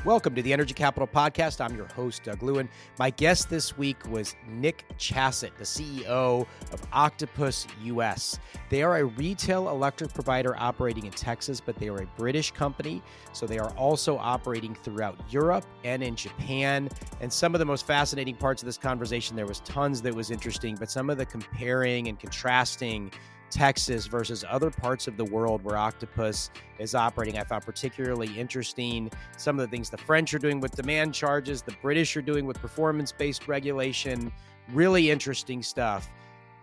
Welcome to the Energy Capital Podcast. I'm your host, Doug Lewin. My guest this week was Nick Chaset, the CEO of Octopus US. They are a retail electric provider operating in Texas, but they are a British company, so they are also operating throughout Europe and in Japan. And some of the most fascinating parts of this conversation, there was tons that was interesting, but some of the comparing and contrasting Texas versus other parts of the world where Octopus is operating, I found particularly interesting. Some of the things the French are doing with demand charges, the British are doing with performance-based regulation, really interesting stuff.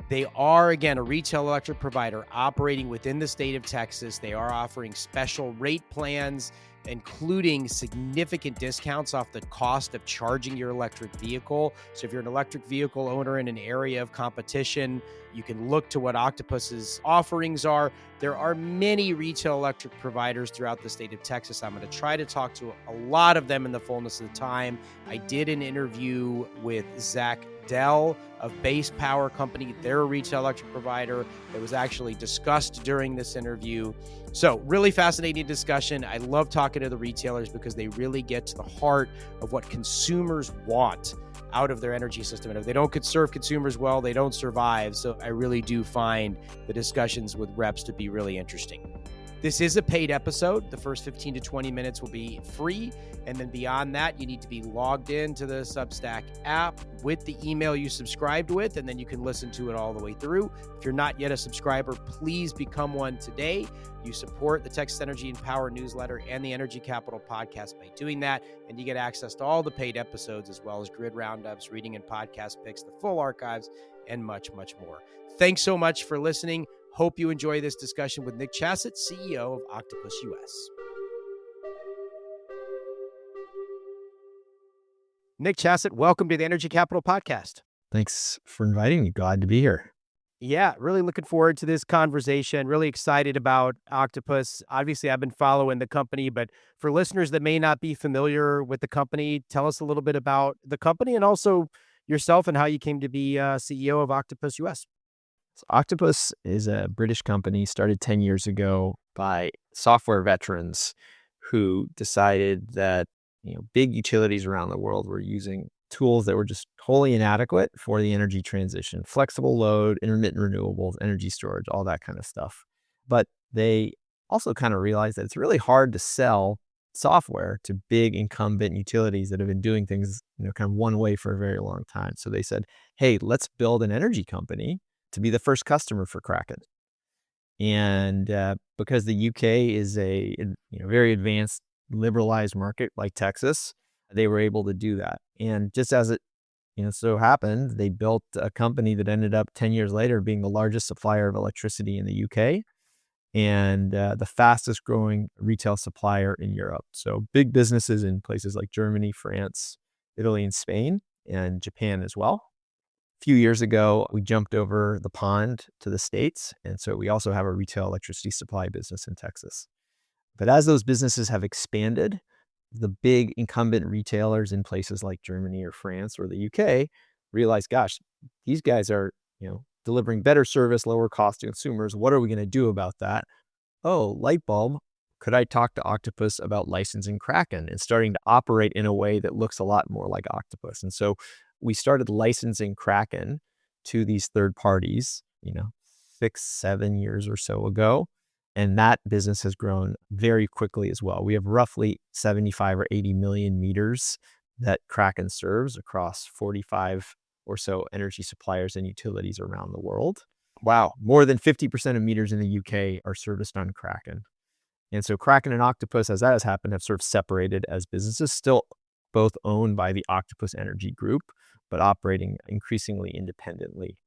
They are, again, a retail electric provider operating within the state of Texas. They are offering special rate plans, including significant discounts off the cost of charging your electric vehicle. So if you're an electric vehicle owner in an area of competition, you can look to what Octopus's offerings are. There are many retail electric providers throughout the state of Texas. I'm going to try to talk to a lot of them in the fullness of the time. I did an interview with Zach Dell of Base Power Company. They're a retail electric provider that was actually discussed during this interview. So really fascinating discussion. I love talking to the retailers because they really get to the heart of what consumers want out of their energy system. And if they don't serve consumers well, they don't survive. So I really do find the discussions with reps to be really interesting. This is a paid episode. The first 15 to 20 minutes will be free. And then beyond that, you need to be logged into the Substack app with the email you subscribed with, and then you can listen to it all the way through. If you're not yet a subscriber, please become one today. You support the Texas Energy and Power newsletter and the Energy Capital podcast by doing that, and you get access to all the paid episodes as well as grid roundups, reading and podcast picks, the full archives, and much, much more. Thanks so much for listening. Hope you enjoy this discussion with Nick Chaset, CEO of Octopus US. Nick Chaset, welcome to the Energy Capital Podcast. Thanks for inviting me. Glad to be here. Yeah, really looking forward to this conversation. Really excited about Octopus. Obviously, I've been following the company, but for listeners that may not be familiar with the company, tell us a little bit about the company and also yourself and how you came to be CEO of Octopus US. So Octopus is a British company started 10 years ago by software veterans who decided that big utilities around the world were using tools that were just wholly inadequate for the energy transition, flexible load, intermittent renewables, energy storage, all that kind of stuff. But they also kind of realized that it's really hard to sell software to big incumbent utilities that have been doing things, kind of one way for a very long time. So they said, hey, let's build an energy company to be the first customer for Kraken. And because the UK is a very advanced, liberalized market like Texas, they were able to do that. And just as it so happened, they built a company that ended up 10 years later being the largest supplier of electricity in the UK and the fastest growing retail supplier in Europe. So big businesses in places like Germany, France, Italy, and Spain, and Japan as well. A few years ago, we jumped over the pond to the States. And so we also have a retail electricity supply business in Texas. But as those businesses have expanded, the big incumbent retailers in places like Germany or France or the UK realize, gosh, these guys are, delivering better service, lower cost to consumers. What are we going to do about that? Oh, light bulb. Could I talk to Octopus about licensing Kraken and starting to operate in a way that looks a lot more like Octopus? And so we started licensing Kraken to these third parties, 6-7 years or so ago. And that business has grown very quickly as well. We have roughly 75 or 80 million meters that Kraken serves across 45 or so energy suppliers and utilities around the world. Wow. More than 50% of meters in the UK are serviced on Kraken. And so Kraken and Octopus, as that has happened, have sort of separated as businesses, still both owned by the Octopus Energy Group, but operating increasingly independently.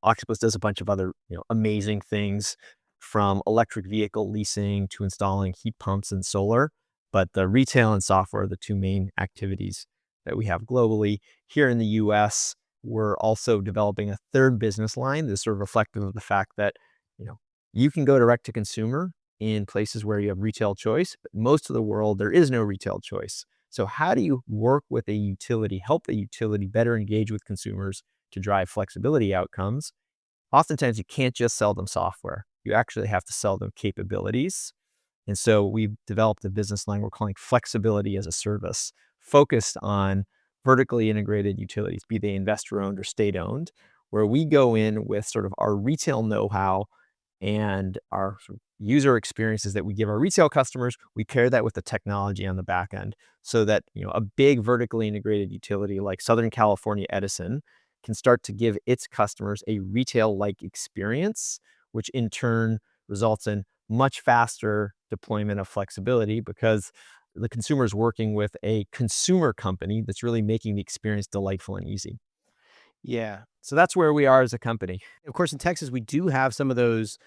Octopus does a bunch of other amazing things, from electric vehicle leasing to installing heat pumps and solar. But the retail and software are the two main activities that we have globally. Here in the US, we're also developing a third business line that's sort of reflective of the fact that, you can go direct to consumer in places where you have retail choice, but most of the world, there is no retail choice. So how do you work with a utility, help the utility better engage with consumers to drive flexibility outcomes? Oftentimes, you can't just sell them software. You actually have to sell them capabilities. And so we've developed a business line we're calling flexibility as a service, focused on vertically integrated utilities, be they investor-owned or state-owned, where we go in with sort of our retail know-how and our sort of user experiences that we give our retail customers. We pair that with the technology on the back end so that, a big vertically integrated utility like Southern California Edison can start to give its customers a retail-like experience, which in turn results in much faster deployment of flexibility because the consumer is working with a consumer company that's really making the experience delightful and easy. Yeah. So that's where we are as a company. Of course, in Texas, we do have some of those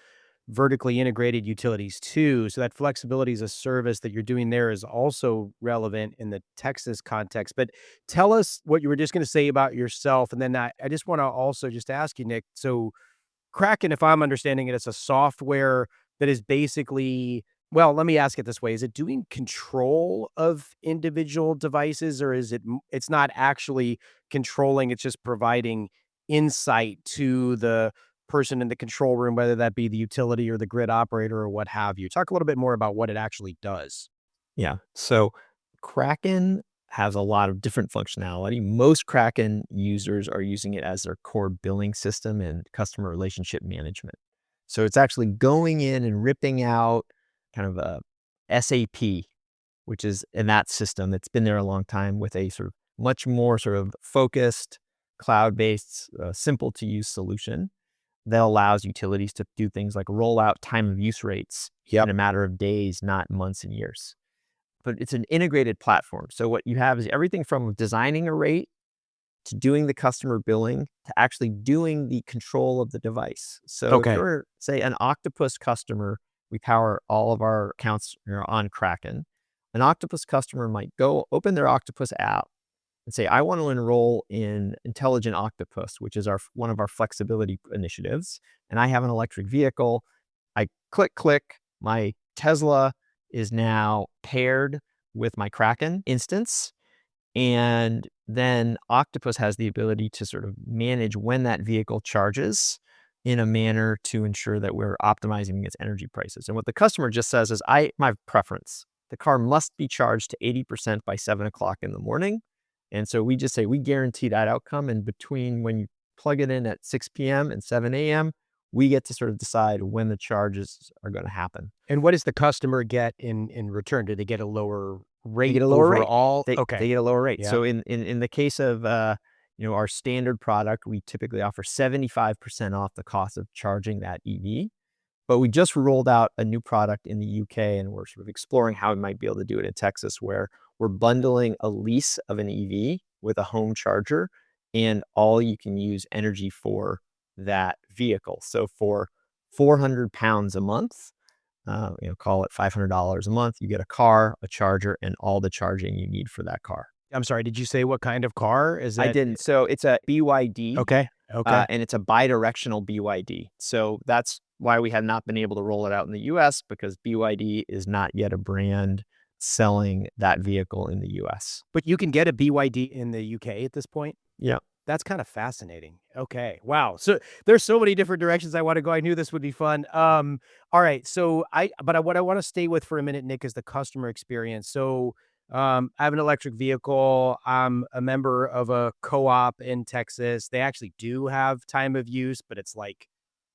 vertically integrated utilities too. So that flexibility as a service that you're doing there is also relevant in the Texas context. But tell us what you were just going to say about yourself. And then I just want to also just ask you, Nick. So Kraken, if I'm understanding it, it's a software that is basically, well, let me ask it this way. Is it doing control of individual devices, or is it's not actually controlling, it's just providing insight to the person in the control room, whether that be the utility or the grid operator or what have you? Talk a little bit more about what it actually does. Yeah. So Kraken has a lot of different functionality. Most Kraken users are using it as their core billing system and customer relationship management. So it's actually going in and ripping out kind of a SAP, which is in that system that's been there a long time with a sort of much more sort of focused, cloud-based, simple to use solution that allows utilities to do things like roll out time of use rates in a matter of days, not months and years. But it's an integrated platform. So what you have is everything from designing a rate to doing the customer billing to actually doing the control of the device. So if Okay. you're, say, an Octopus customer, we power all of our accounts on Kraken. An Octopus customer might go open their Octopus app and say, I want to enroll in Intelligent Octopus, which is one of our flexibility initiatives. And I have an electric vehicle. I click, my Tesla is now paired with my Kraken instance. And then Octopus has the ability to sort of manage when that vehicle charges in a manner to ensure that we're optimizing its energy prices. And what the customer just says is, my preference, the car must be charged to 80% by 7 o'clock in the morning. And so we just say, we guarantee that outcome. And between when you plug it in at 6 p.m. and 7 a.m., we get to sort of decide when the charges are going to happen. And what does the customer get in return? Do they get a lower rate They get a lower overall? rate. Okay. They get a lower rate. Yeah. So in the case of our standard product, we typically offer 75% off the cost of charging that EV. But we just rolled out a new product in the UK, and we're sort of exploring how we might be able to do it in Texas, where we're bundling a lease of an EV with a home charger, and all you can use energy for that vehicle. So for 400 pounds a month, call it $500 a month, you get a car, a charger, and all the charging you need for that car. I'm sorry, did you say what kind of car? Is I that didn't. So it's a BYD. Okay. Okay. And it's a bidirectional BYD. So that's why we have not been able to roll it out in the US, because BYD is not yet a brand selling that vehicle in the US. But you can get a BYD in the UK at this point? Yeah. That's kind of fascinating. Okay. Wow. So there's so many different directions I want to go. I knew this would be fun. All right. So what I want to stay with for a minute, Nick, is the customer experience. So I have an electric vehicle. I'm a member of a co-op in Texas. They actually do have time of use, but it's like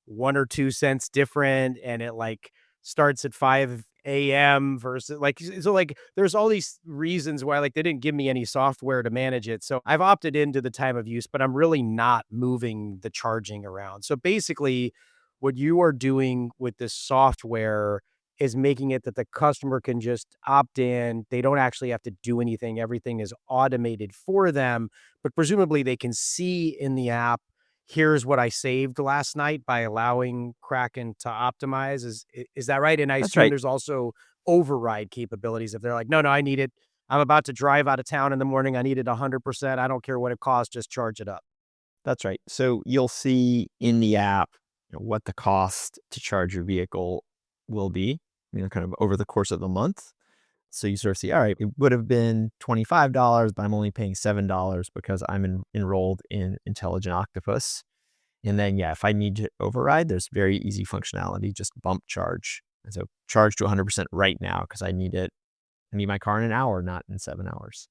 1 or 2 cents different, and it like starts at 5 a.m. versus like there's all these reasons why like they didn't give me any software to manage it. So I've opted into the time of use, but I'm really not moving the charging around. So basically what you are doing with this software is making it that the customer can just opt in. They don't actually have to do anything. Everything is automated for them, but presumably they can see in the app, here's what I saved last night by allowing Kraken to optimize. Is that right? And I That's assume right. there's also override capabilities if they're like, no, I need it. I'm about to drive out of town in the morning. I need it 100%. I don't care what it costs. Just charge it up. That's right. So you'll see in the app what the cost to charge your vehicle will be, kind of over the course of the month. So you sort of see, all right, it would have been $25, but I'm only paying $7 because I'm enrolled in Intelligent Octopus. And then, if I need to override, there's very easy functionality, just bump charge And so charge to 100% right now because I need my car in an hour, not in 7 hours.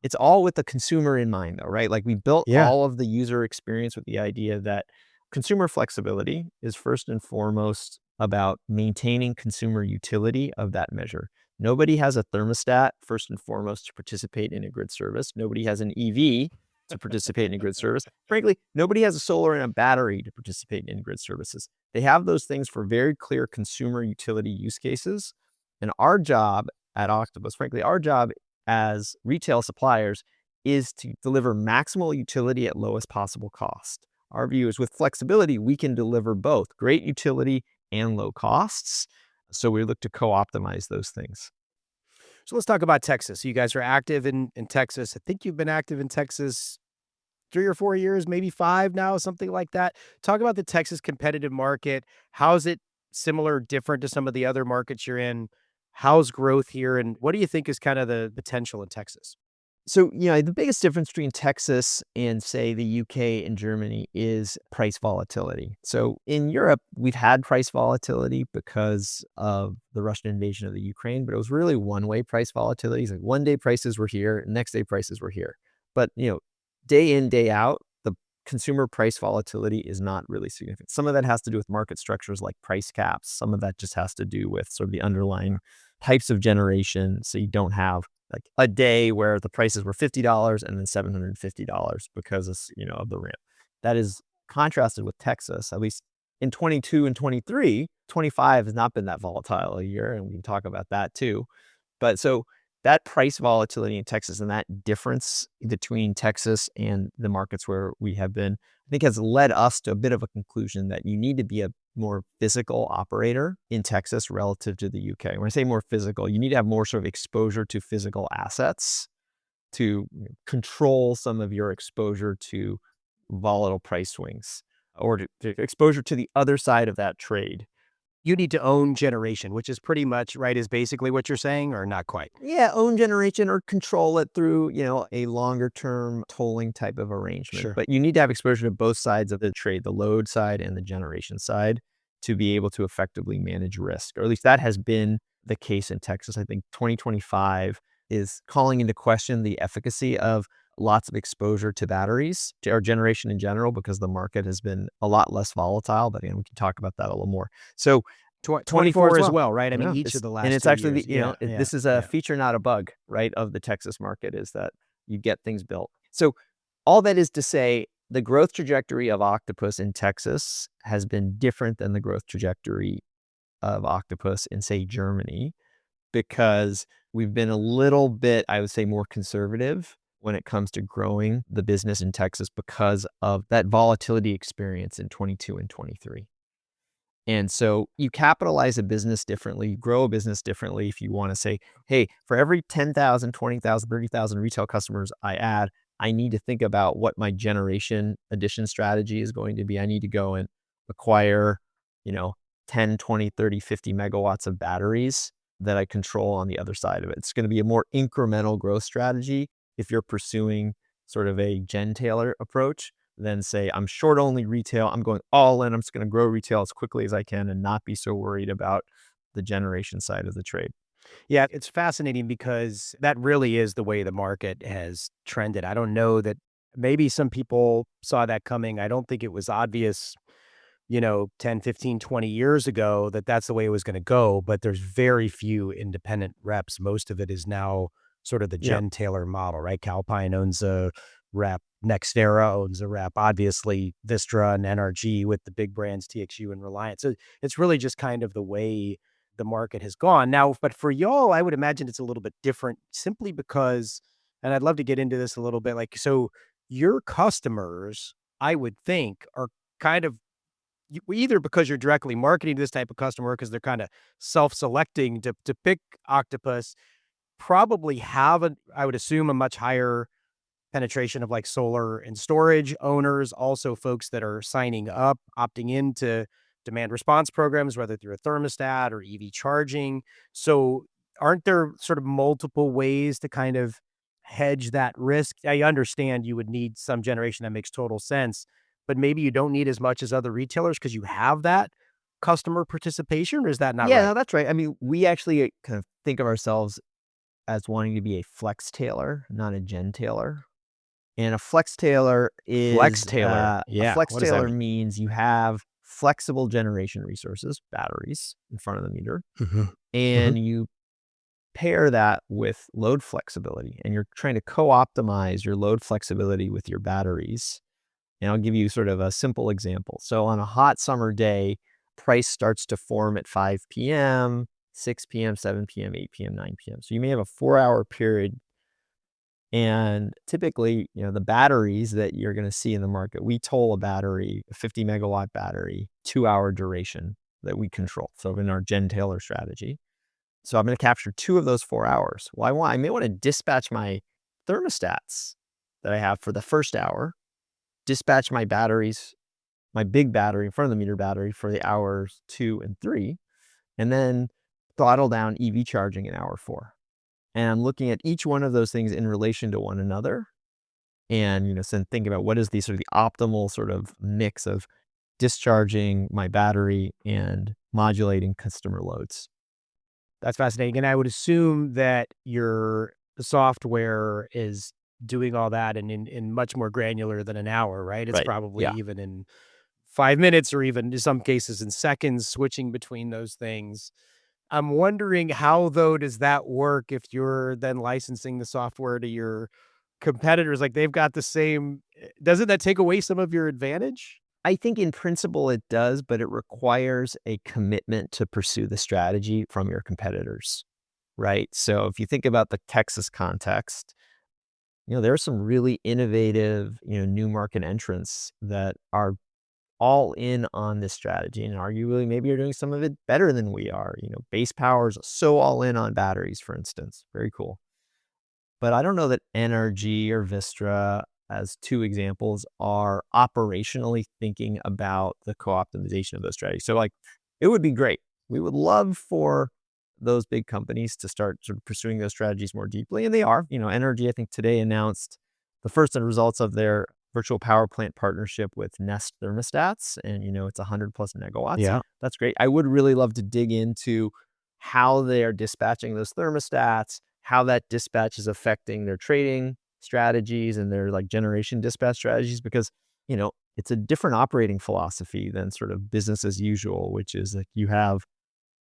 It's all with the consumer in mind though, right? Like we built Yeah. all of the user experience with the idea that consumer flexibility is first and foremost about maintaining consumer utility of that measure. Nobody has a thermostat first and foremost to participate in a grid service. Nobody has an EV to participate in a grid service. Frankly, nobody has a solar and a battery to participate in grid services. They have those things for very clear consumer utility use cases. And our job at Octopus, frankly, our job as retail suppliers is to deliver maximal utility at lowest possible cost. Our view is with flexibility, we can deliver both great utility and low costs. So we look to co-optimize those things. So let's talk about Texas. You guys are active in Texas. I think you've been active in Texas 3 or 4 years, maybe 5 now, something like that. Talk about the Texas competitive market. How is it similar, different to some of the other markets you're in? How's growth here? And what do you think is kind of the potential in Texas? So, the biggest difference between Texas and, say, the UK and Germany is price volatility. So, in Europe, we've had price volatility because of the Russian invasion of the Ukraine, but it was really one-way price volatility. It's like one day prices were here, next day prices were here. But, day in, day out, the consumer price volatility is not really significant. Some of that has to do with market structures like price caps. Some of that just has to do with sort of the underlying types of generation. So you don't have like a day where the prices were $50 and then $750 because of the ramp. That is contrasted with Texas, at least in 22 and 23. 25 has not been that volatile a year, and we can talk about that too. But so that price volatility in Texas and that difference between Texas and the markets where we have been, I think has led us to a bit of a conclusion that you need to be a more physical operator in Texas relative to the UK. When I say more physical, you need to have more sort of exposure to physical assets to control some of your exposure to volatile price swings or to exposure to the other side of that trade. You need to own generation, which is pretty much right, is basically what you're saying, or not quite? Yeah, own generation or control it through, a longer term tolling type of arrangement. Sure. But you need to have exposure to both sides of the trade, the load side and the generation side, to be able to effectively manage risk. Or at least that has been the case in Texas. I think 2025 is calling into question the efficacy of lots of exposure to batteries or generation in general, because the market has been a lot less volatile. But again, we can talk about that a little more. So 24 24 as as well. well, right? I mean, Yeah, each of the and last it's 2 actually years. Yeah, yeah, this is a yeah. feature, not a bug, right, of the Texas market, is that you get things built. So all that is to say, the growth trajectory of Octopus in Texas has been different than the growth trajectory of Octopus in, say, Germany, because we've been a little bit, I would say, more conservative when it comes to growing the business in Texas because of that volatility experience in 22 and 23. And so you capitalize a business differently, you grow a business differently if you want to say, hey, for every 10,000, 20,000, 30,000 retail customers I add, I need to think about what my generation addition strategy is going to be. I need to go and acquire, you know, 10, 20, 30, 50 megawatts of batteries that I control on the other side of it. It's going to be a more incremental growth strategy if you're pursuing sort of a gentailer approach than say, I'm short only retail, I'm going all in, I'm just going to grow retail as quickly as I can and not be so worried about the generation side of the trade. Yeah, it's fascinating because that really is the way the market has trended. I don't know that maybe some people saw that coming. I don't think it was obvious, 10, 15, 20 years ago that that's the way it was going to go, but there's very few independent reps. Most of it is now sort of the Yeah. gentailer model, right? Calpine owns a rep, Nextera owns a rep, obviously Vistra and NRG with the big brands TXU and Reliance. So it's really just kind of the way the market has gone. Now, but for y'all, I would imagine it's a little bit different simply because, and I'd love to get into this a little bit, like, so your customers, I would think, are kind of either because you're directly marketing to this type of customer because they're kind of self-selecting to pick Octopus, probably have I would assume, a much higher penetration of like solar and storage owners, also folks that are signing up, opting into demand response programs, whether through a thermostat or EV charging. So aren't there sort of multiple ways to kind of hedge that risk? I understand you would need some generation, that makes total sense, but maybe you don't need as much as other retailers because you have that. customer participation, or is that not Yeah, right? no, that's right. I mean, we actually kind of think of ourselves as wanting to be a flextailer, not a gentailer. And a flextailer Flex is Tailor. a Yeah. What does that flextailer mean? means you have flexible generation resources, batteries in front of the meter, Hmm. Hmm. and you pair that with load flexibility, and you're trying to co-optimize your load flexibility with your batteries. And I'll give you sort of a simple example. So on a hot summer day, price starts to form at 5 p.m., 6 p.m., 7 p.m., 8 p.m., 9 p.m. So you may have a 4-hour period. And typically, the batteries that you're going to see in the market, we toll a battery, a 50 megawatt battery, 2-hour duration that we control. So in our gentailer strategy. So I'm going to capture 2 of those 4 hours. Well, I may want to dispatch my thermostats that I have for the first hour, dispatch my batteries, my big battery in front of the meter battery for the hours 2 and 3, and then throttle down EV charging in hour 4. And I'm looking at each one of those things in relation to one another. And, so think about what is the sort of the optimal sort of mix of discharging my battery and modulating customer loads. That's fascinating. And I would assume that your software is doing all that in much more granular than an hour, right? It's Right. probably Yeah. even in 5 minutes or even in some cases in seconds, switching between those things. I'm wondering how, though, does that work if you're then licensing the software to your competitors? Like they've got the same, doesn't that take away some of your advantage? I think in principle it does, but it requires a commitment to pursue the strategy from your competitors, right? So if you think about the Texas context, there are some really innovative, new market entrants that are all in on this strategy, and arguably maybe you're doing some of it better than we are. Base Power is so all in on batteries, for instance. Very cool. But I don't know that NRG or Vistra, as 2 examples, are operationally thinking about the co-optimization of those strategies. So it would be great. We would love for those big companies to start sort of pursuing those strategies more deeply. And they are. NRG, I think today announced the first results of their virtual power plant partnership with Nest thermostats. And, it's 100 plus megawatts. Yeah. That's great. I would really love to dig into how they are dispatching those thermostats, how that dispatch is affecting their trading strategies and their generation dispatch strategies, because, it's a different operating philosophy than sort of business as usual, which is like you have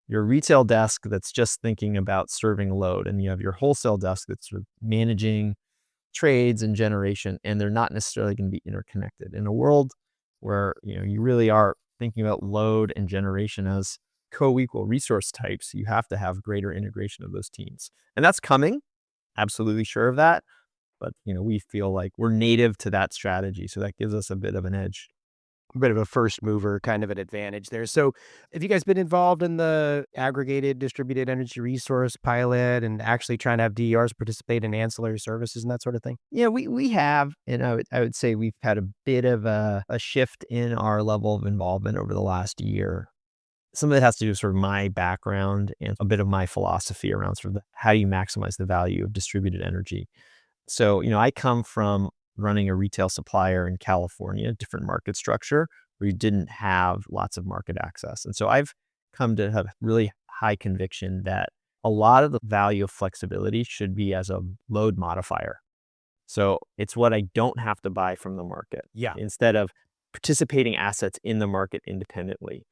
your retail desk that's just thinking about serving load, and you have your wholesale desk that's sort of managing trades and generation, and they're not necessarily going to be interconnected. In a world where, you really are thinking about load and generation as co-equal resource types, you have to have greater integration of those teams. And that's coming, absolutely sure of that. But, we feel like we're native to that strategy. So that gives us a bit of an edge. A bit of a first mover kind of an advantage there. So have you guys been involved in the aggregated distributed energy resource pilot and actually trying to have DERs participate in ancillary services and that sort of thing? Yeah, we have, and I would say we've had a bit of a shift in our level of involvement over the last year. Some of it has to do with sort of my background and a bit of my philosophy around sort of how do you maximize the value of distributed energy. So, I come from running a retail supplier in California, different market structure where you didn't have lots of market access. And so I've come to have really high conviction that a lot of the value of flexibility should be as a load modifier. So it's what I don't have to buy from the market Yeah. instead of participating assets in the market independently.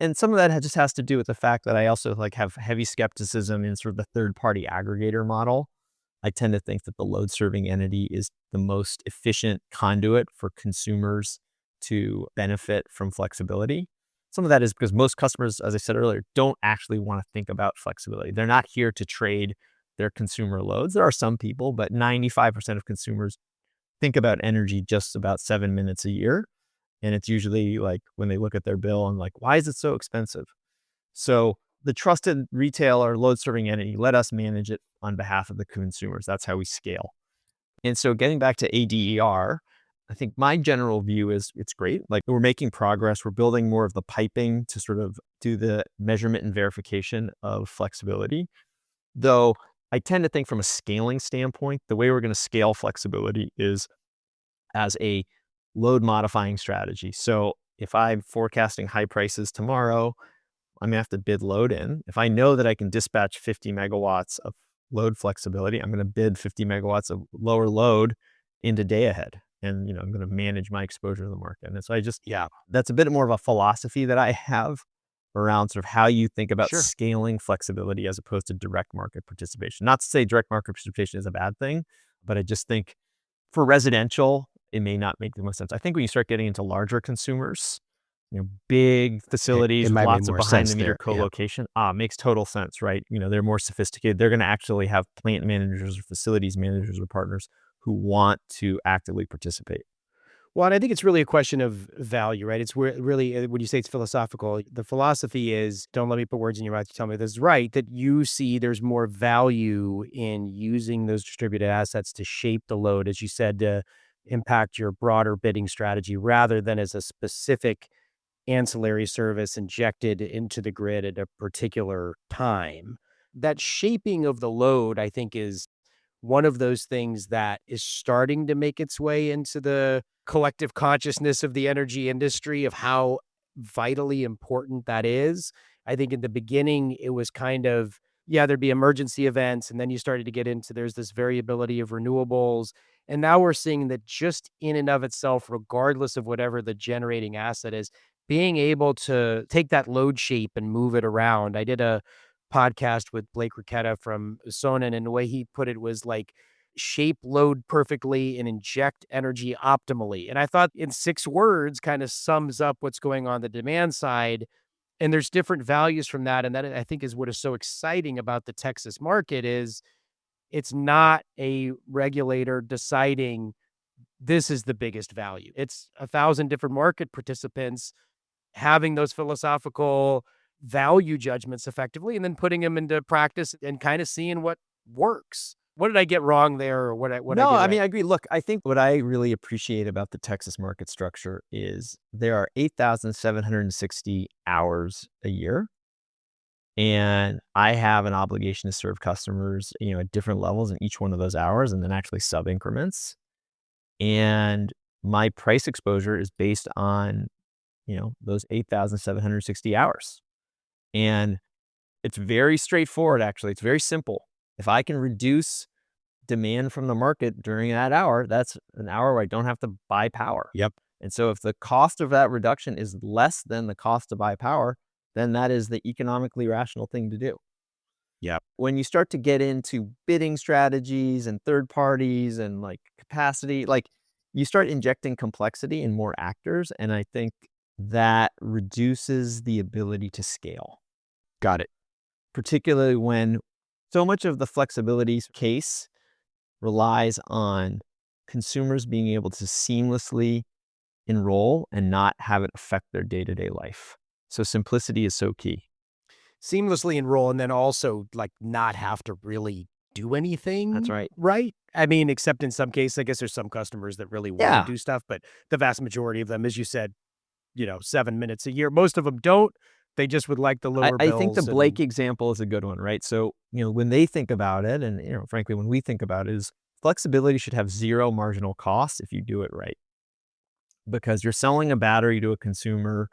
And some of that just has to do with the fact that I also have heavy skepticism in sort of the third-party aggregator model. I tend to think that the load serving entity is the most efficient conduit for consumers to benefit from flexibility. Some of that is because most customers, as I said earlier, don't actually want to think about flexibility. They're not here to trade their consumer loads. There are some people, but 95% of consumers think about energy just about 7 minutes a year. And it's usually like when they look at their bill and like, why is it so expensive? So the trusted retailer load serving entity, let us manage it on behalf of the consumers. That's how we scale. And so getting back to ADER, I think my general view is it's great. Like we're making progress. We're building more of the piping to sort of do the measurement and verification of flexibility. Though I tend to think from a scaling standpoint, the way we're going to scale flexibility is as a load modifying strategy. So if I'm forecasting high prices tomorrow, I'm gonna have to bid load in. If I know that I can dispatch 50 megawatts of load flexibility, I'm gonna bid 50 megawatts of lower load into day ahead. And, I'm gonna manage my exposure to the market. And so Yeah, that's a bit more of a philosophy that I have around sort of how you think about sure. scaling flexibility as opposed to direct market participation. Not to say direct market participation is a bad thing, but I just think for residential, it may not make the most sense. I think when you start getting into larger consumers, big It facilities with might make lots of more behind sense the meter there. Yeah. co-location, makes total sense, right? They're more sophisticated. They're going to actually have plant managers or facilities managers or partners who want to actively participate. Well, and I think it's really a question of value, right? It's where really, when you say it's philosophical, the philosophy is, don't let me put words in your mouth. You tell me this is right, that you see there's more value in using those distributed assets to shape the load, as you said, to impact your broader bidding strategy rather than as a specific ancillary service injected into the grid at a particular time. That shaping of the load, I think, is one of those things that is starting to make its way into the collective consciousness of the energy industry of how vitally important that is. I think in the beginning, it was kind of, yeah, there'd be emergency events. And then you started to get into there's this variability of renewables. And now we're seeing that just in and of itself, regardless of whatever the generating asset is, being able to take that load shape and move it around. I did a podcast with Blake Ricketta from Sonnen, and the way he put it was like shape load perfectly and inject energy optimally. And I thought in 6 words kind of sums up what's going on the demand side. And there's different values from that. And that I think is what is so exciting about the Texas market is it's not a regulator deciding this is the biggest value. It's 1,000 different market participants having those philosophical value judgments effectively and then putting them into practice and kind of seeing what works. What did I get wrong there or what I No, get I mean, right? I agree. Look, I think what I really appreciate about the Texas market structure is there are 8,760 hours a year. And I have an obligation to serve customers, at different levels in each one of those hours and then actually sub increments. And my price exposure is based on, those 8,760 hours. And it's very straightforward, actually. It's very simple. If I can reduce demand from the market during that hour, that's an hour where I don't have to buy power. Yep. And so if the cost of that reduction is less than the cost to buy power, then that is the economically rational thing to do. Yep. When you start to get into bidding strategies and third parties and like capacity, like you start injecting complexity and more actors. And I think that reduces the ability to scale, Got it. particularly when so much of the flexibility case relies on consumers being able to seamlessly enroll and not have it affect their day-to-day life. So simplicity is so key. Seamlessly enroll and then also like not have to really do That's anything, right. right? I mean, except in some cases, I guess there's some customers that really want to Yeah. do stuff, but the vast majority of them, as you said, 7 minutes a year. Most of them don't. They just would like the lower I think the bills Blake and example is a good one, right? So, when they think about it, and frankly, when we think about it, is flexibility should have zero marginal cost if you do it right. Because you're selling a battery to a consumer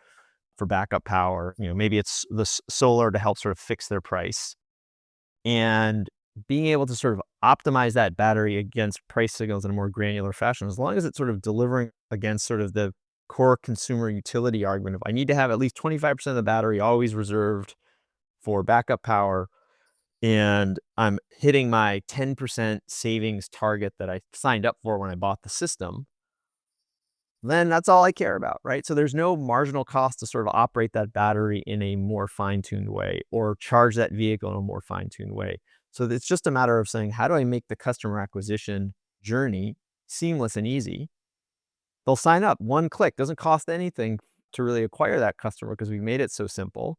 for backup power. Maybe it's the solar to help sort of fix their price. And being able to sort of optimize that battery against price signals in a more granular fashion, as long as it's sort of delivering against sort of the core consumer utility argument of I need to have at least 25% of the battery always reserved for backup power, and I'm hitting my 10% savings target that I signed up for when I bought the system, then that's all I care about, right? So there's no marginal cost to sort of operate that battery in a more fine-tuned way or charge that vehicle in a more fine-tuned way. So it's just a matter of saying, how do I make the customer acquisition journey seamless and easy? They'll sign up, one click, doesn't cost anything to really acquire that customer because we made it so simple.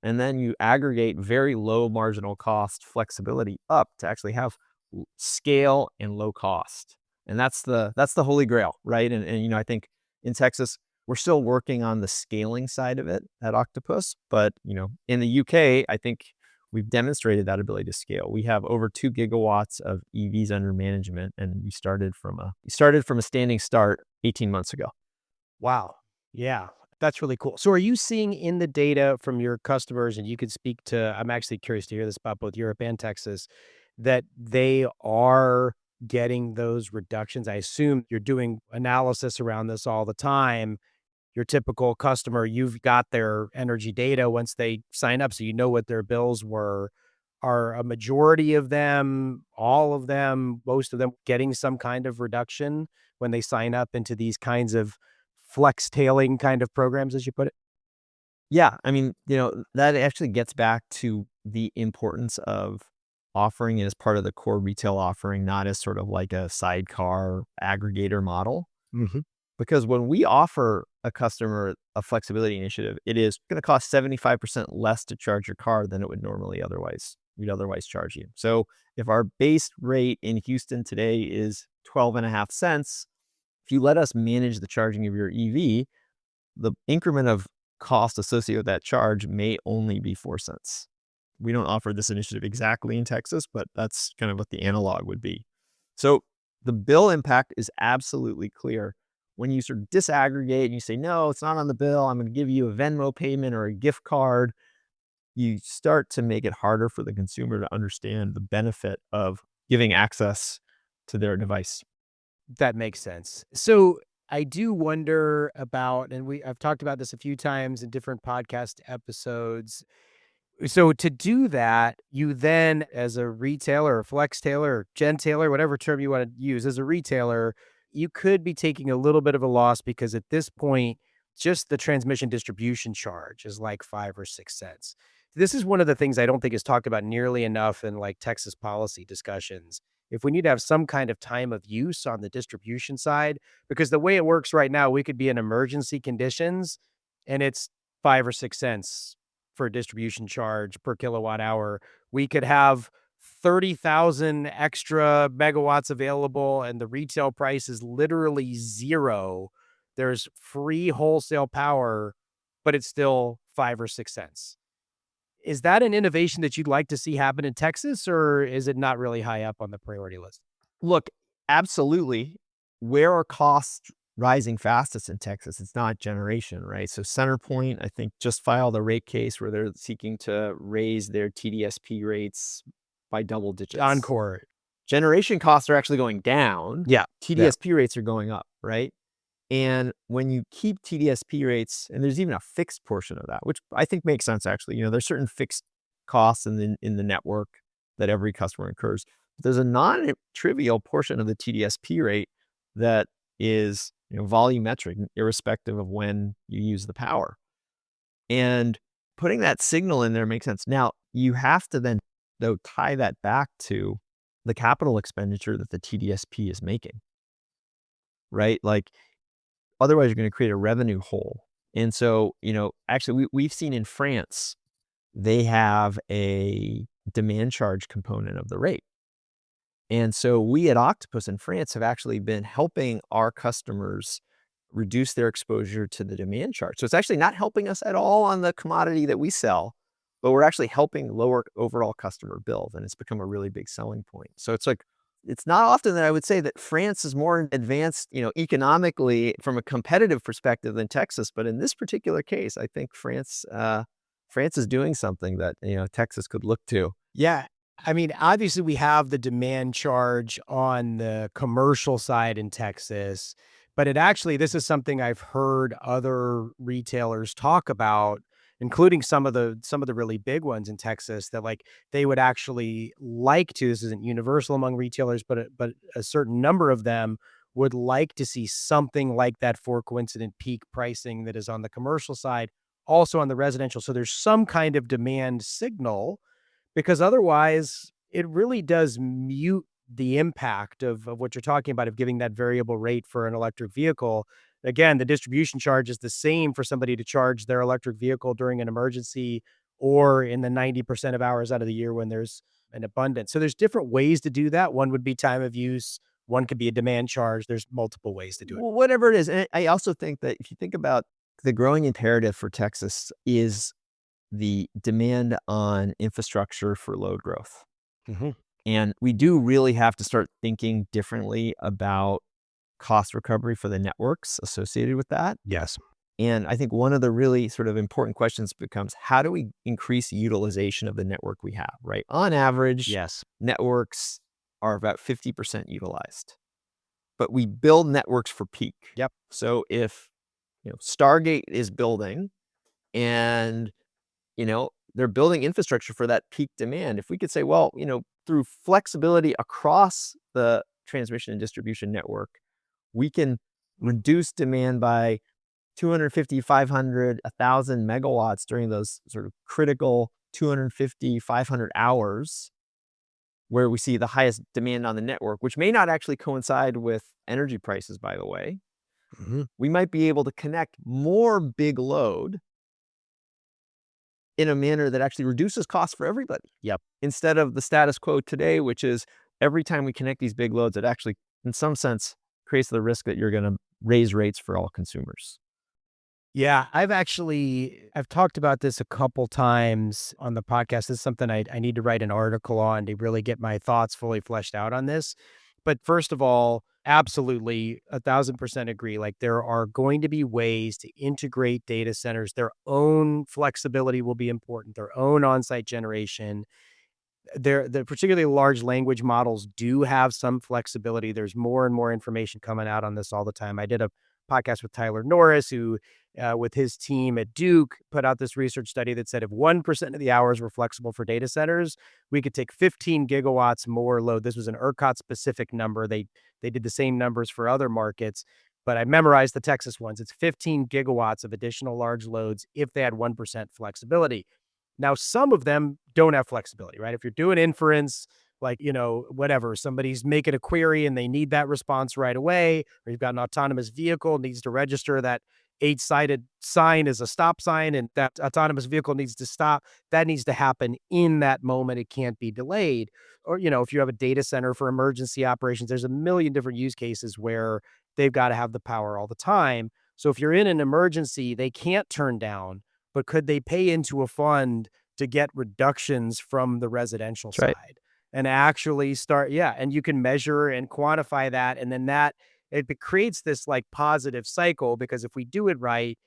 And then you aggregate very low marginal cost flexibility up to actually have scale and low cost. And that's the holy grail, right? And I think in Texas, we're still working on the scaling side of it at Octopus, but in the UK, I think we've demonstrated that ability to scale. We have over 2 gigawatts of EVs under management, and we started from a standing start 18 months ago. wow. Yeah. That's really cool. So are you seeing in the data from your customers, and you could speak to, I'm actually curious to hear this about both Europe and Texas, that they are getting those reductions? I assume you're doing analysis around this all the time. Your typical customer, you've got their energy data once they sign up, so you know what their bills were. Are a majority of them, all of them, most of them getting some kind of reduction when they sign up into these kinds of flex tailing kind of programs, as you put it? Yeah, I mean, that actually gets back to the importance of offering it as part of the core retail offering, not as sort of like a sidecar aggregator model. Mhm. Because when we offer a customer a flexibility initiative, it is going to cost 75% less to charge your car than it would normally we'd otherwise charge you. So if our base rate in Houston today is 12.5 cents, if you let us manage the charging of your EV, the increment of cost associated with that charge may only be 4 cents. We don't offer this initiative exactly in Texas, but that's kind of what the analog would be. So the bill impact is absolutely clear. When you sort of disaggregate and you say, no, it's not on the bill, I'm going to give you a Venmo payment or a gift card, you start to make it harder for the consumer to understand the benefit of giving access to their device. That makes sense. So I do wonder about, and I've talked about this a few times in different podcast episodes. So to do that, you then, as a retailer or flex tailer or gentailer, whatever term you want to use, as a retailer, you could be taking a little bit of a loss because at this point, just the transmission distribution charge is like 5 or 6 cents. This is one of the things I don't think is talked about nearly enough in like Texas policy discussions. If we need to have some kind of time of use on the distribution side, because the way it works right now, we could be in emergency conditions and it's 5 or 6 cents for a distribution charge per kilowatt hour. We could have 30,000 extra megawatts available and the retail price is literally zero. There's free wholesale power, but it's still 5 or 6 cents. Is that an innovation that you'd like to see happen in Texas, or is it not really high up on the priority list? Look, absolutely. Where are costs rising fastest in Texas? It's not generation, right? So CenterPoint, I think, just filed a rate case where they're seeking to raise their TDSP rates by double digits. Oncor. Generation costs are actually going down. Yeah. Yeah. TDSP rates are going up, right? And when you keep TDSP rates, and there's even a fixed portion of that, which I think makes sense actually. There's certain fixed costs in the network that every customer incurs. There's a non-trivial portion of the TDSP rate that is volumetric, irrespective of when you use the power. And putting that signal in there makes sense. Now, you have to then, though, tie that back to the capital expenditure that the TDSP is making, right? Like, otherwise, you're going to create a revenue hole. And so, actually, we've seen in France, they have a demand charge component of the rate. And so we at Octopus in France have actually been helping our customers reduce their exposure to the demand charge. So it's actually not helping us at all on the commodity that we sell, but we're actually helping lower overall customer bills. And it's become a really big selling point. So it's like, it's not often that I would say that France is more advanced, economically from a competitive perspective than Texas. But in this particular case, I think France is doing something that, Texas could look to. Yeah. I mean, obviously, we have the demand charge on the commercial side in Texas, but this is something I've heard other retailers talk about, including some of the really big ones in Texas, that like they would actually like to. This isn't universal among retailers, but a certain number of them would like to see something like that for coincident peak pricing that is on the commercial side, also on the residential. So there's some kind of demand signal because otherwise it really does mute the impact of what you're talking about, of giving that variable rate for an electric vehicle. Again, the distribution charge is the same for somebody to charge their electric vehicle during an emergency or in the 90% of hours out of the year when there's an abundance. So there's different ways to do that. One would be time of use. One could be a demand charge. There's multiple ways to do it. Well, whatever it is. And I also think that if you think about the growing imperative for Texas is the demand on infrastructure for load growth. Mm-hmm. And we do really have to start thinking differently about cost recovery for the networks associated with that. Yes. And I think one of the really sort of important questions becomes, how do we increase utilization of the network we have, right? On average, Yes. networks are about 50% utilized, but we build networks for peak. Yep. So if, Stargate is building and, they're building infrastructure for that peak demand, if we could say, well, through flexibility across the transmission and distribution network, we can reduce demand by 250, 500, 1,000 megawatts during those sort of critical 250, 500 hours where we see the highest demand on the network, which may not actually coincide with energy prices, by the way. Mhm. We might be able to connect more big load in a manner that actually reduces costs for everybody. Yep. Instead of the status quo today, which is every time we connect these big loads, it actually, in some sense, creates the risk that you're going to raise rates for all consumers. Yeah, I've talked about this a couple times on the podcast. This is something I need to write an article on to really get my thoughts fully fleshed out on this. But first of all, absolutely 1,000% agree. Like there are going to be ways to integrate data centers. Their own flexibility will be important, their own on-site generation. The particularly large language models do have some flexibility. There's more and more information coming out on this all the time. I did a podcast with Tyler Norris, who, with his team at Duke, put out this research study that said if 1% of the hours were flexible for data centers, we could take 15 gigawatts more load. This was an ERCOT specific number. They did the same numbers for other markets, but I memorized the Texas ones. It's 15 gigawatts of additional large loads if they had 1% flexibility. Now, some of them don't have flexibility, right? If you're doing inference, like, whatever, somebody's making a query and they need that response right away, or you've got an autonomous vehicle needs to register that 8-sided sign is a stop sign and that autonomous vehicle needs to stop. That needs to happen in that moment. It can't be delayed. Or, if you have a data center for emergency operations, there's a million different use cases where they've got to have the power all the time. So if you're in an emergency, they can't turn down, but could they pay into a fund to get reductions from the residential That's right. side and actually start? Yeah. And you can measure and quantify that. And then it creates this like positive cycle, because if we do it right,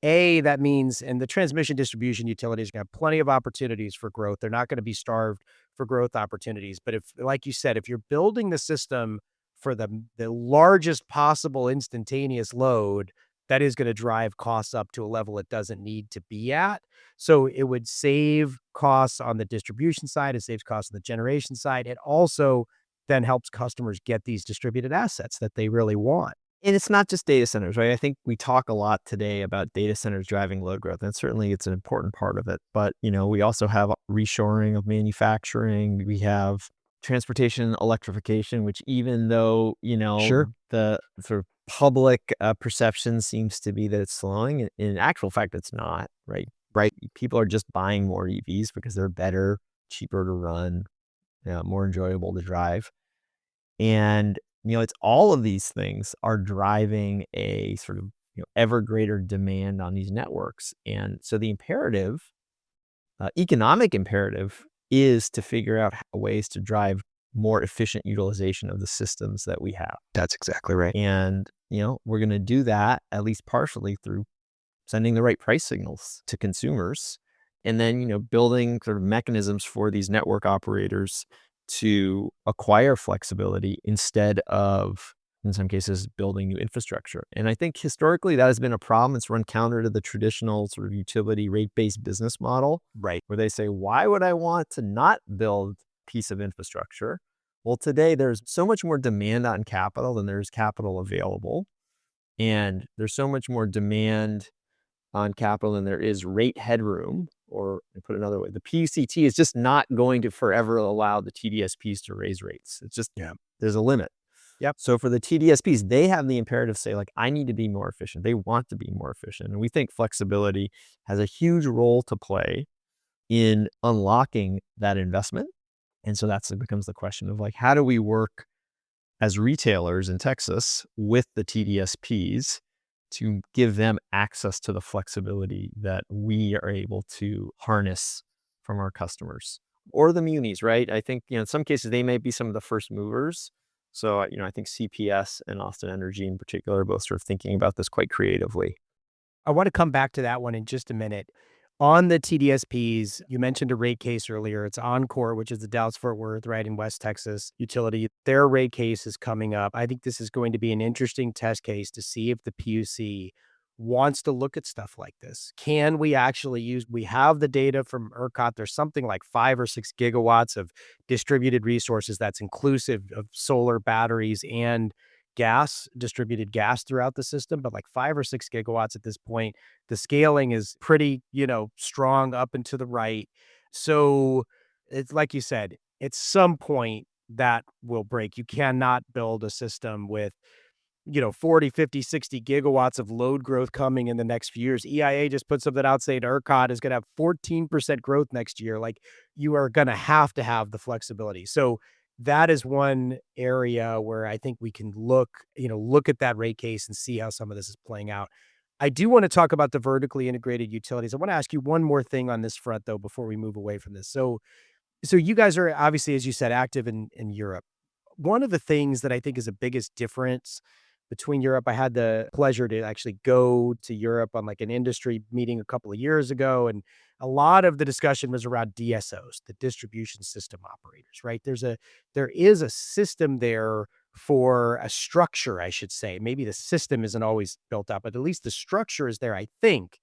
that means, and the transmission distribution utilities are going to have plenty of opportunities for growth. They're not going to be starved for growth opportunities. But if, like you said, if you're building the system for the largest possible instantaneous load, that is going to drive costs up to a level it doesn't need to be at. So it would save costs on the distribution side. It saves costs on the generation side. It also then helps customers get these distributed assets that they really want. And it's not just data centers, right? I think we talk a lot today about data centers driving load growth, and certainly it's an important part of it. But, we also have reshoring of manufacturing. We have transportation electrification, which even though, Sure. the sort of public perception seems to be that it's slowing, in actual fact, it's not, right? Right. People are just buying more EVs because they're better, cheaper to run, more enjoyable to drive. And, it's all of these things are driving a sort of, ever greater demand on these networks. And so the imperative, economic imperative, is to figure out ways to drive more efficient utilization of the systems that we have. That's exactly right. And, we're going to do that at least partially through sending the right price signals to consumers, and then, building sort of mechanisms for these network operators to acquire flexibility instead of, in some cases, building new infrastructure. And I think historically that has been a problem. It's run counter to the traditional sort of utility rate-based business model, Right. where they say, why would I want to not build a piece of infrastructure? Well, today there's so much more demand on capital than there's capital available. And there's so much more demand on capital than there is rate headroom. Or to put it another way, the PUCT is just not going to forever allow the TDSPs to raise rates. It's just, Yeah. there's a limit. Yep. So for the TDSPs, they have the imperative to say, like, I need to be more efficient. They want to be more efficient. And we think flexibility has a huge role to play in unlocking that investment. And so it becomes the question of, like, how do we work as retailers in Texas with the TDSPs to give them access to the flexibility that we are able to harness from our customers or the munis, right? I think, in some cases they may be some of the first movers. So, I think CPS and Austin Energy in particular are both sort of thinking about this quite creatively. I want to come back to that one in just a minute. On the TDSPs, you mentioned a rate case earlier. It's Oncor, which is the Dallas-Fort Worth, right, in West Texas utility. Their rate case is coming up. I think this is going to be an interesting test case to see if the PUC wants to look at stuff like this. Can we actually we have the data from ERCOT. There's something like 5 or 6 gigawatts of distributed resources that's inclusive of solar, batteries, and distributed gas throughout the system, but like 5 or 6 gigawatts at this point. The scaling is pretty, strong up and to the right. So it's like you said, at some point that will break. You cannot build a system with 40, 50, 60 gigawatts of load growth coming in the next few years. EIA just put something out saying ERCOT is going to have 14% growth next year. Like, you are going to have the flexibility. So that is one area where I think we can look at that rate case and see how some of this is playing out. I do want to talk about the vertically integrated utilities. I want to ask you one more thing on this front, though, before we move away from this. So you guys are obviously, as you said, active in Europe. One of the things that I think is the biggest difference between Europe, I had the pleasure to actually go to Europe on like an industry meeting a couple of years ago, and a lot of the discussion was around DSOs, the distribution system operators, right? There is a system there for a structure, I should say. Maybe the system isn't always built up, but at least the structure is there, I think,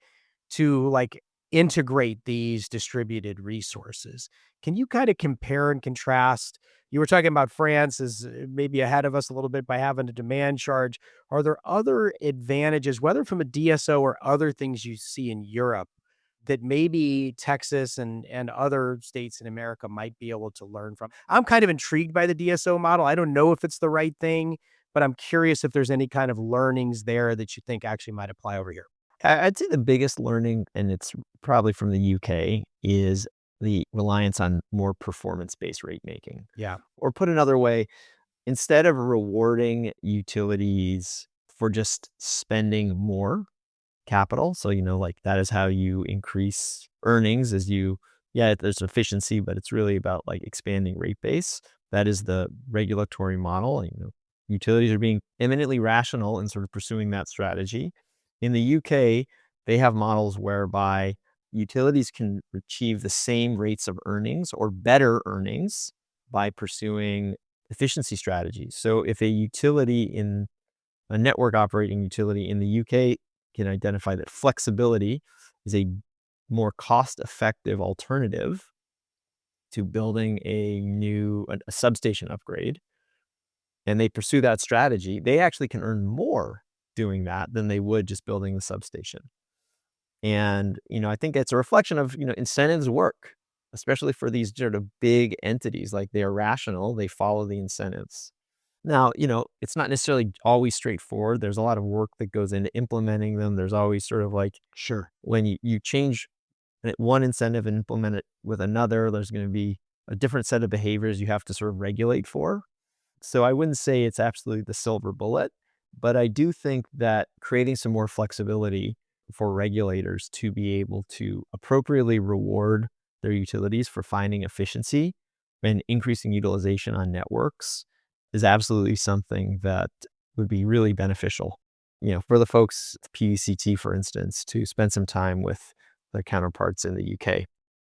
to like integrate these distributed resources. Can you kind of compare and contrast? You were talking about France is maybe ahead of us a little bit by having a demand charge. Are there other advantages, whether from a DSO or other things you see in Europe, that maybe Texas and other states in America might be able to learn from? I'm kind of intrigued by the DSO model. I don't know if it's the right thing, but I'm curious if there's any kind of learnings there that you think actually might apply over here. I'd say the biggest learning, and it's probably from the UK, is the reliance on more performance-based rate making. Yeah. Or put another way, instead of rewarding utilities for just spending more capital, so, like that is how you increase earnings there's efficiency, but it's really about like expanding rate base. That is the regulatory model. Utilities are being eminently rational in sort of pursuing that strategy. In the UK, they have models whereby utilities can achieve the same rates of earnings or better earnings by pursuing efficiency strategies. So if a network operating utility in the UK can identify that flexibility is a more cost-effective alternative to building a substation upgrade, and they pursue that strategy, they actually can earn more doing that than they would just building the substation. And, I think it's a reflection of, incentives work, especially for these sort of big entities. Like, they are rational, they follow the incentives. Now, it's not necessarily always straightforward. There's a lot of work that goes into implementing them. There's always sort of like, Sure. when you change one incentive and implement it with another, there's going to be a different set of behaviors you have to sort of regulate for. So I wouldn't say it's absolutely the silver bullet, but I do think that creating some more flexibility for regulators to be able to appropriately reward their utilities for finding efficiency and increasing utilization on networks is absolutely something that would be really beneficial, for the folks, PUCT, for instance, to spend some time with their counterparts in the UK.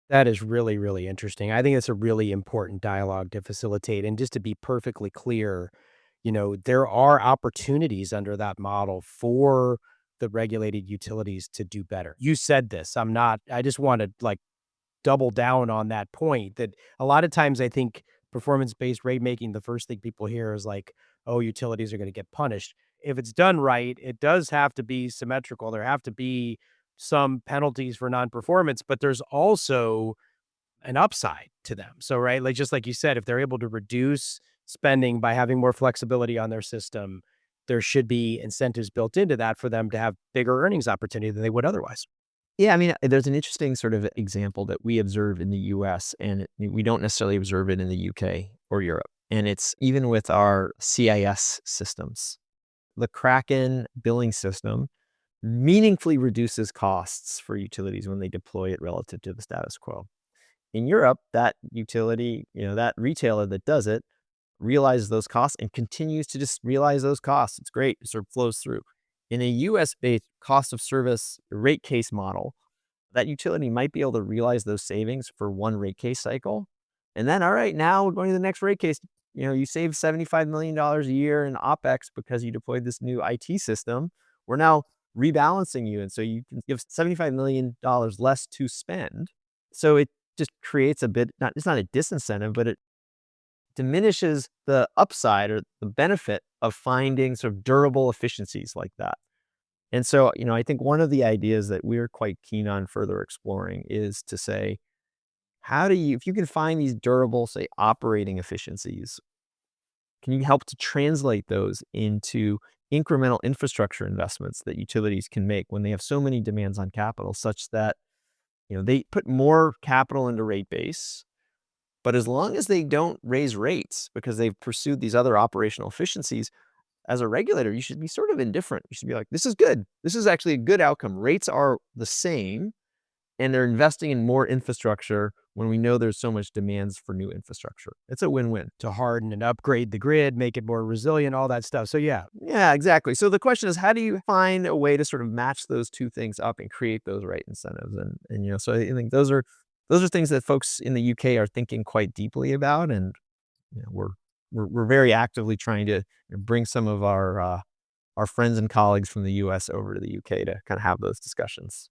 That is really, really interesting. I think it's a really important dialogue to facilitate. And just to be perfectly clear, there are opportunities under that model for the regulated utilities to do better. You said this. I just want to like double down on that point that a lot of times I think performance-based rate making, the first thing people hear is like, oh, utilities are going to get punished. If it's done right, it does have to be symmetrical. There have to be some penalties for non-performance, but there's also an upside to them. So, right, like just like you said, if they're able to reduce spending by having more flexibility on their system, there should be incentives built into that for them to have bigger earnings opportunity than they would otherwise. Yeah, I mean, there's an interesting sort of example that we observe in the US, and we don't necessarily observe it in the UK or Europe. And it's even with our CIS systems. The Kraken billing system meaningfully reduces costs for utilities when they deploy it relative to the status quo. In Europe, that utility, that retailer that does it realizes those costs and continues to just realize those costs. It's great. It sort of flows through. in a US-based cost of service rate case model, that utility might be able to realize those savings for one rate case cycle. And then, all right, now we're going to the next rate case. You save $75 million a year in OpEx because you deployed this new IT system. We're now rebalancing you. And so you can give $75 million less to spend. So it just creates a bit, it's not a disincentive, but it diminishes the upside or the benefit of finding sort of durable efficiencies like that. And so, I think one of the ideas that we're quite keen on further exploring is to say, if you can find these durable, say, operating efficiencies, can you help to translate those into incremental infrastructure investments that utilities can make when they have so many demands on capital, such that, they put more capital into rate base, but as long as they don't raise rates because they've pursued these other operational efficiencies, as a regulator, you should be sort of indifferent. You should be like, this is good. This is actually a good outcome. Rates are the same, and they're investing in more infrastructure when we know there's so much demands for new infrastructure. It's a win-win. To harden and upgrade the grid, make it more resilient, all that stuff. So yeah. Yeah, exactly. So the question is, how do you find a way to sort of match those two things up and create those right incentives? And so I think those are things that folks in the UK are thinking quite deeply about, and we're very actively trying to bring some of our friends and colleagues from the US over to the UK to kind of have those discussions.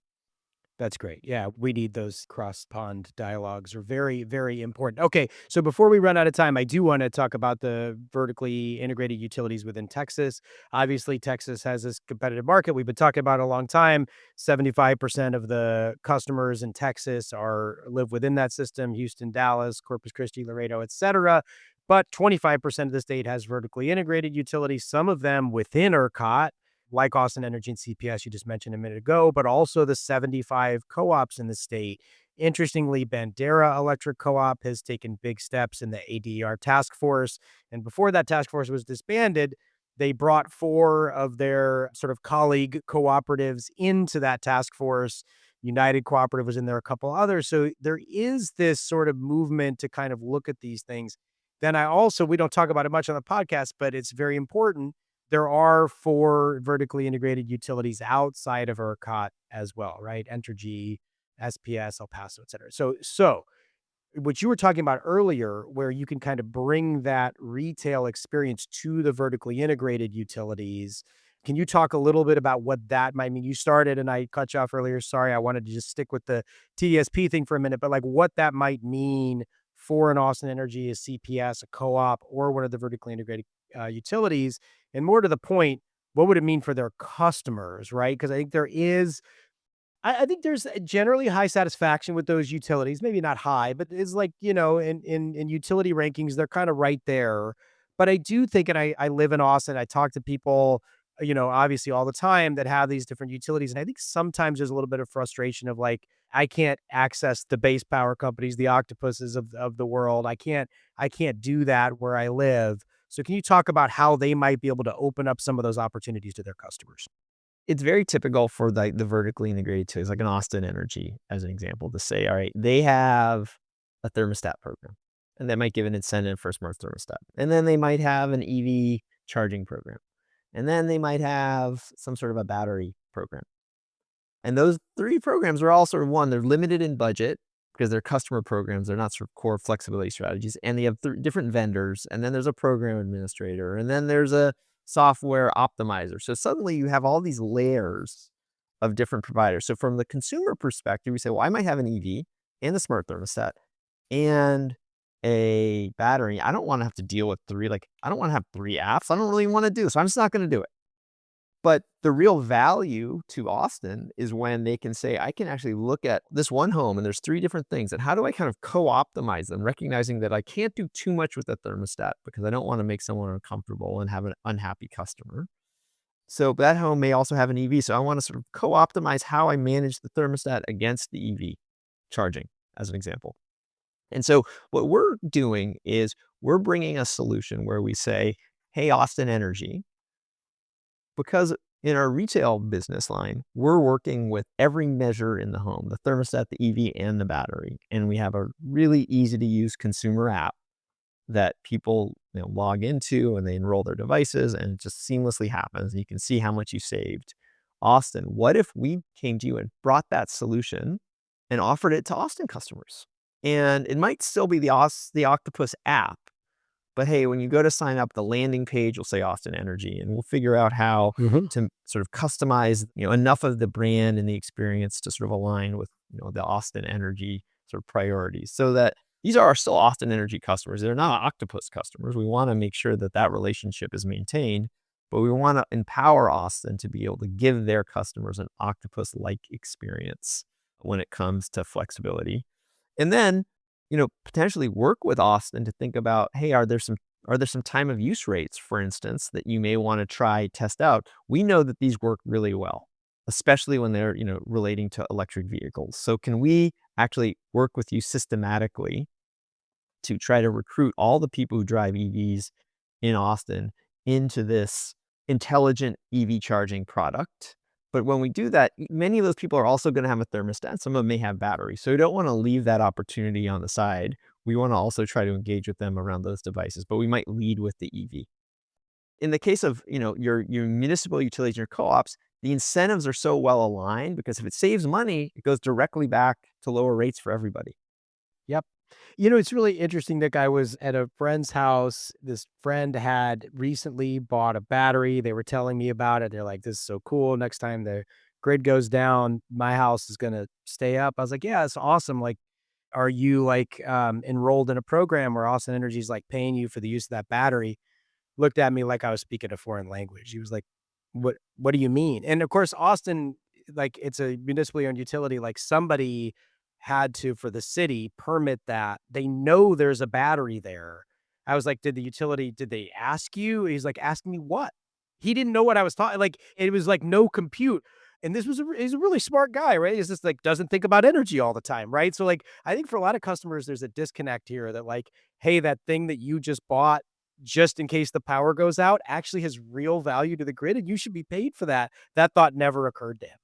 That's great. Yeah, we need those cross-pond dialogues are very, very important. Okay, so before we run out of time, I do want to talk about the vertically integrated utilities within Texas. Obviously, Texas has this competitive market. We've been talking about it a long time. 75% of the customers in Texas live within that system: Houston, Dallas, Corpus Christi, Laredo, et cetera. But 25% of the state has vertically integrated utilities, some of them within ERCOT, like Austin Energy and CPS you just mentioned a minute ago, but also the 75 co-ops in the state. Interestingly, Bandera Electric Co-op has taken big steps in the ADER task force. And before that task force was disbanded, they brought 4 of their sort of colleague cooperatives into that task force. United Cooperative was in there, a couple others. So there is this sort of movement to kind of look at these things. Then we don't talk about it much on the podcast, but it's very important. There are 4 vertically integrated utilities outside of ERCOT as well, right? Entergy, SPS, El Paso, et cetera. So what you were talking about earlier, where you can kind of bring that retail experience to the vertically integrated utilities. Can you talk a little bit about what that might mean? You started and I cut you off earlier. Sorry, I wanted to just stick with the TSP thing for a minute, but like what that might mean for an Austin Energy, a CPS, a co-op, or one of the vertically integrated utilities. And more to the point, what would it mean for their customers, right? Because I think I think there's generally high satisfaction with those utilities. Maybe not high, but it's like, in utility rankings, they're kind of right there. But I do think, and I live in Austin, I talk to people, obviously all the time that have these different utilities. And I think sometimes there's a little bit of frustration of like, I can't access the base power companies, the Octopuses of the world. I can't do that where I live. So can you talk about how they might be able to open up some of those opportunities to their customers? It's very typical for the vertically integrated utilities, like an Austin Energy, as an example, to say, all right, they have a thermostat program, and that might give an incentive for a smart thermostat. And then they might have an EV charging program. And then they might have some sort of a battery program. And those 3 programs are all sort of they're limited in budget because they're customer programs. They're not sort of core flexibility strategies. And they have different vendors. And then there's a program administrator. And then there's a software optimizer. So suddenly you have all these layers of different providers. So from the consumer perspective, we say, well, I might have an EV and a smart thermostat and a battery. I don't want to have to deal with 3. Like, I don't want to have 3 apps. I don't really want to do. So I'm just not going to do it. But the real value to Austin is when they can say, I can actually look at this one home and there's 3 different things. And how do I kind of co-optimize them, recognizing that I can't do too much with the thermostat because I don't want to make someone uncomfortable and have an unhappy customer. So that home may also have an EV. So I want to sort of co-optimize how I manage the thermostat against the EV charging, as an example. And so what we're doing is we're bringing a solution where we say, hey, Austin Energy, because in our retail business line, we're working with every measure in the home, the thermostat, the EV, and the battery. And we have a really easy to use consumer app that people log into and they enroll their devices and it just seamlessly happens. And you can see how much you saved. Austin, what if we came to you and brought that solution and offered it to Austin customers? And it might still be the Octopus app, but hey, when you go to sign up, the landing page will say Austin Energy, and we'll figure out how to sort of customize, enough of the brand and the experience to sort of align with, the Austin Energy sort of priorities, so that these are still Austin Energy customers. They're not Octopus customers. We want to make sure that that relationship is maintained, but we want to empower Austin to be able to give their customers an Octopus-like experience when it comes to flexibility. And then, potentially work with Austin to think about, hey, are there some time of use rates, for instance, that you may want to try test out? We know that these work really well, especially when they're, relating to electric vehicles. So can we actually work with you systematically to try to recruit all the people who drive EVs in Austin into this intelligent EV charging product? But when we do that, many of those people are also going to have a thermostat. Some of them may have batteries. So we don't want to leave that opportunity on the side. We want to also try to engage with them around those devices, but we might lead with the EV. In the case of, your municipal utilities and your co-ops, the incentives are so well aligned because if it saves money, it goes directly back to lower rates for everybody. Yep. It's really interesting, Nick. I was at a friend's house. This friend had recently bought a battery. They were telling me about it. They're like, this is so cool. Next time the grid goes down, my house is going to stay up. I was like, yeah, it's awesome. Like, are you enrolled in a program where Austin Energy is like paying you for the use of that battery? Looked at me like I was speaking a foreign language. He was like, what do you mean? And of course, Austin, like, it's a municipally owned utility. Like, somebody had to, for the city, permit that. They know there's a battery there. I was like, did they ask you? He's like, asking me what? He didn't know what I was talking. Like, it was like no compute. And this was he's a really smart guy, right? He's just like, doesn't think about energy all the time, right? So like, I think for a lot of customers, there's a disconnect here that like, hey, that thing that you just bought just in case the power goes out actually has real value to the grid and you should be paid for that. That thought never occurred to him.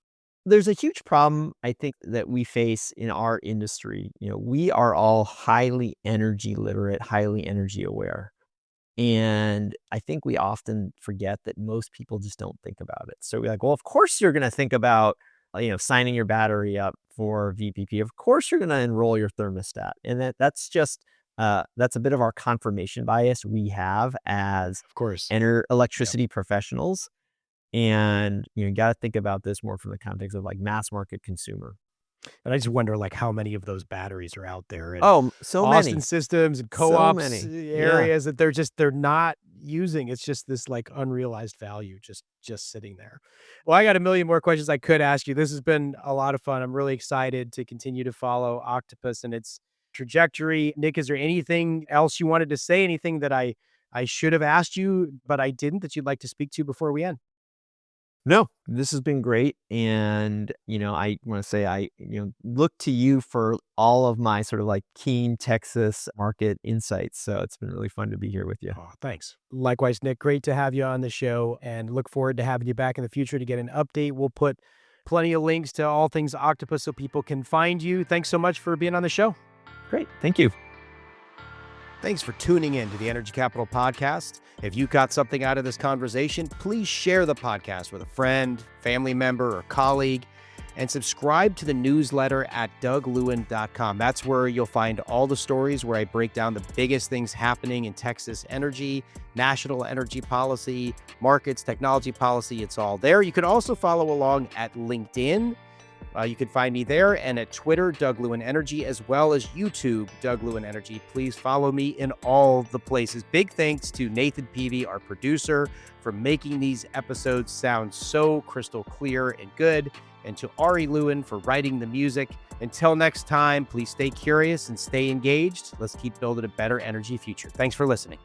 There's a huge problem, I think, that we face in our industry. We are all highly energy literate, highly energy aware. And I think we often forget that most people just don't think about it. So we're like, well, of course you're going to think about, signing your battery up for VPP. Of course you're going to enroll your thermostat. And that's just, that's a bit of our confirmation bias we have as, of course, electricity professionals. And you got to think about this more from the context of like mass market consumer. And I just wonder like how many of those batteries are out there in so Austin many systems and co-ops areas that they're not using. It's just this like unrealized value just sitting there. Well, I got a million more questions I could ask you. This has been a lot of fun. I'm really excited to continue to follow Octopus and its trajectory. Nick, is there anything else you wanted to say? Anything that I should have asked you, but I didn't, that you'd like to speak to before we end? No, this has been great. And, I want to say I look to you for all of my sort of like keen Texas market insights. So it's been really fun to be here with you. Oh, thanks. Likewise, Nick, great to have you on the show and look forward to having you back in the future to get an update. We'll put plenty of links to all things Octopus so people can find you. Thanks so much for being on the show. Great. Thank you. Thanks for tuning in to the Energy Capital Podcast. If you got something out of this conversation, please share the podcast with a friend, family member, or colleague, and subscribe to the newsletter at douglewin.com. That's where you'll find all the stories where I break down the biggest things happening in Texas energy, national energy policy, markets, technology policy. It's all there. You can also follow along at LinkedIn. You can find me there, and at Twitter, Doug Lewin Energy, as well as YouTube, Doug Lewin Energy. Please follow me in all the places. Big thanks to Nathan Peavy, our producer, for making these episodes sound so crystal clear and good, and to Ari Lewin for writing the music. Until next time, please stay curious and stay engaged. Let's keep building a better energy future. Thanks for listening.